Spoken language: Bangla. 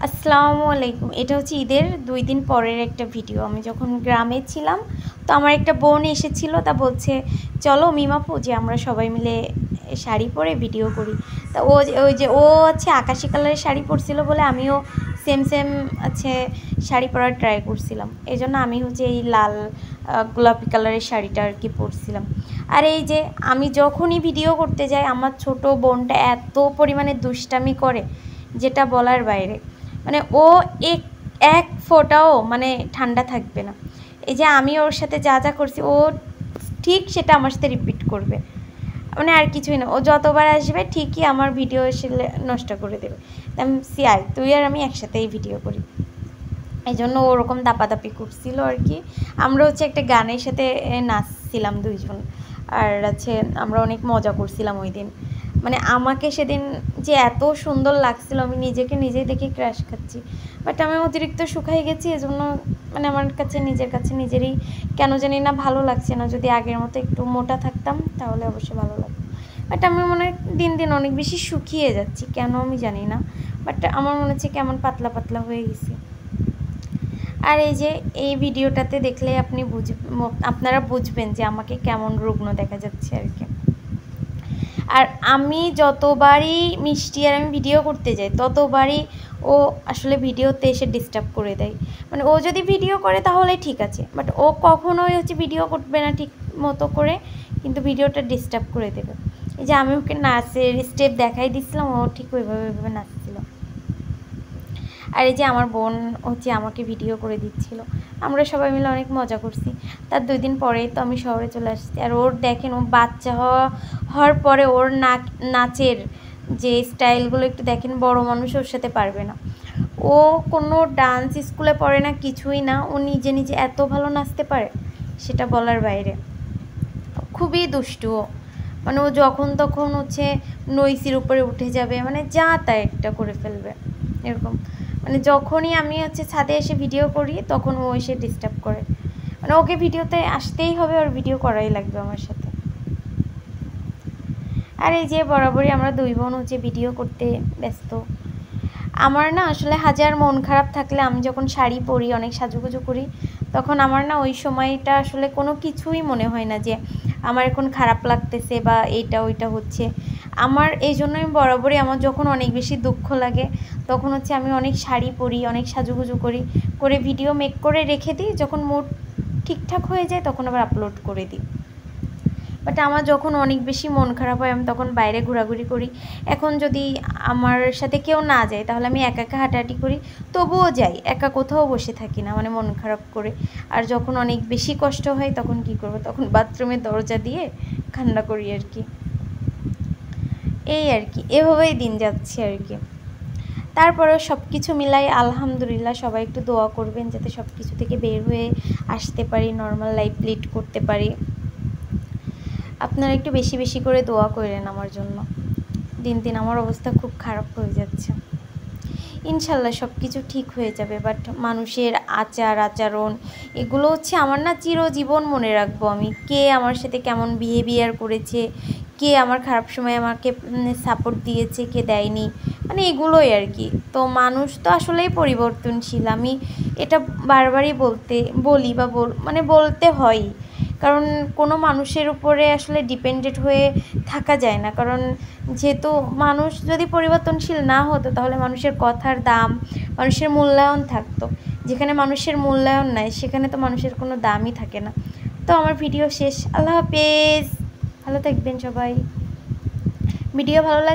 আসসালামু আলাইকুম। এটা হচ্ছে ঈদের 2 দিন পরের একটা ভিডিও। আমি যখন গ্রামে ছিলাম তো আমার একটা বোন এসেছিল, তা বলছে চলো মিমাপু যে আমরা সবাই মিলে শাড়ি পরে ভিডিও করি। তা ও হচ্ছে আকাশি কালারের শাড়ি পরছিল বলে আমিও সেম সেম আছে শাড়ি পরার ট্রাই করছিলাম। এই জন্য আমি হচ্ছে এই লাল গোলাপি কালারের শাড়িটা আর কি পরছিলাম। আর এই যে আমি যখনই ভিডিও করতে যাই আমার ছোট বোনটা এত পরিমাণে দুষ্টামি করে যেটা বলার বাইরে। মানে ও এক ফোঁটাও মানে ঠান্ডা থাকবে না। এই যে আমি ওর সাথে যা যা করছি ও ঠিক সেটা আমার সাথে রিপিট করবে, মানে আর কিছুই না। ও যতবার আসবে ঠিকই আমার ভিডিও এসে নষ্ট করে দেবে। আমি সিয়াই তুই আর আমি একসাথেই ভিডিও করি, এই জন্য ওরকম দাপাদাপি করছিল আর কি। আমরা হচ্ছে একটা গানের সাথে নাচছিলাম দুইজন, আর আছে আমরা অনেক মজা করছিলাম ওই দিন। মানে আমাকে সেদিন যে এত সুন্দর লাগছিল আমি নিজেকে নিজেই দেখে ক্র্যাশ খাচ্ছি, বাট আমি অতিরিক্ত শুকাই গেছি, এজন্য মানে আমার কাছে নিজের কাছে নিজেরই কেন জানি না ভালো লাগছে না। যদি আগের মতো একটু মোটা থাকতাম তাহলে অবশ্যই ভালো লাগতো, বাট আমি মনে হয় দিন দিন অনেক বেশি শুকিয়ে যাচ্ছি, কেন আমি জানি না, বাট আমার মনে হচ্ছে কেমন পাতলা পাতলা হয়ে গেছি। আর এই যে এই ভিডিওটাতে দেখলে আপনারা বুঝবেন যে আমাকে কেমন রুগ্ন দেখা যাচ্ছে আর কি। আর আমি যতবারই মিষ্টি আর আমি ভিডিও করতে যাই ততবারই ও আসলে ভিডিওতে এসে ডিস্টার্ব করে দেয়। মানে ও যদি ভিডিও করে তাহলে ঠিক আছে, বাট ও কখনোই হচ্ছে ভিডিও করবে না ঠিক মতো করে, কিন্তু ভিডিওটা ডিস্টার্ব করে দেবে। এই যে আমি ওকে নাচের স্টেপ দেখাই দিচ্ছিলাম, ও ঠিক ওইভাবে নাচছিল। আর এই যে আমার বোন হচ্ছে আমাকে ভিডিও করে দিচ্ছিল, আমরা সবাই মিলে অনেক মজা করছি। তার 2 দিন পরেই তো আমি শহরে চলে আসছি। আর ওর দেখেন ও বাচ্চা হওয়ার পরে ওর নাচের যে স্টাইলগুলো একটু দেখেন, বড় মানুষ ওর সাথে পারবে না। ও কোনো ডান্স স্কুলে পড়ে না, কিছুই না, ও নিজে নিজে এত ভালো নাচতে পারে সেটা বলার বাইরে। খুবই দুষ্টু ও, মানে ও যখন তখন হচ্ছে নইসির উপরে উঠে যাবে, মানে যা তা একটা করে ফেলবে এরকম। মানে যখনই আমি হচ্ছে ছাদে এসে ভিডিও করি তখন ও এসে ডিস্টার্ব করে, মানে ওকে ভিডিওতে আসতেই হবে, ওর ভিডিও করাই লাগবে আমার সাথে। আর এই যে বরাবরই আমরা 2 বোন হচ্ছে ভিডিও করতে ব্যস্ত। আমার না আসলে হাজার মন খারাপ থাকলে আমি যখন শাড়ি পরি অনেক সাজুগুজু করি তখন আমার না ওই সময়টা আসলে কোনো কিছুই মনে হয় না যে আমার এখন খারাপ লাগতেছে বা এইটা ওইটা হচ্ছে। আমার এই জন্যই বরাবরই আমার যখন অনেক বেশি দুঃখ লাগে তখন হচ্ছে আমি অনেক শাড়ি পরি, অনেক সাজুগুজু করে ভিডিও মেক করে রেখে দিই, যখন মুড ঠিকঠাক হয়ে যায় তখন আবার আপলোড করে দিই। বাট আমার যখন অনেক বেশি মন খারাপ হয় আমি তখন বাইরে ঘোরাঘুরি করি। এখন যদি আমার সাথে কেউ না যায় তাহলে আমি একা একা হাঁটাহাঁটি করি, তবুও যাই, একা কোথাও বসে থাকি না, মানে মন খারাপ করে। আর যখন অনেক বেশি কষ্ট হয় তখন কি করব, তখন বাথরুমের দরজা দিয়ে কান্না করি আর কি। এই আর কি, এভাবেই দিন যাচ্ছে আর কি। তারপরেও সব কিছু মিলাই আলহামদুলিল্লাহ, সবাই একটু দোয়া করবেন যাতে সব কিছু থেকে বের হয়ে আসতে পারি, নর্মাল লাইফ লিড করতে পারি। আপনারা একটু বেশি বেশি করে দোয়া করেন আমার জন্য, দিন দিন আমার অবস্থা খুব খারাপ হয়ে যাচ্ছে। ইনশাল্লাহ সব কিছু ঠিক হয়ে যাবে, বাট মানুষের আচার আচরণ এগুলো হচ্ছে আমার না চিরজীবন মনে রাখবো আমি। কে আমার সাথে কেমন বিহেভিয়ার করেছে, কে আমার খারাপ সময় আমাকে সাপোর্ট দিয়েছে, কে দেয়নি, মানে এগুলোই আর কি। তো মানুষ তো আসলেই পরিবর্তনশীল, আমি এটা বারবারই বলি বা মানে বলতে হয়, কারণ কোনো মানুষের উপরে আসলে ডিপেন্ডেন্ট হয়ে থাকা যায় না। কারণ যেহেতু মানুষ যদি পরিবর্তনশীল না হতো তাহলে মানুষের কথার দাম, মানুষের মূল্যায়ন থাকতো। যেখানে মানুষের মূল্যায়ন নাই সেখানে তো মানুষের কোনো দামই থাকে না। তো আমার ভিডিও শেষ, আল্লাহ হাফেজ, ভালো থাকবেন সবাই। ভিডিও ভালো লাগে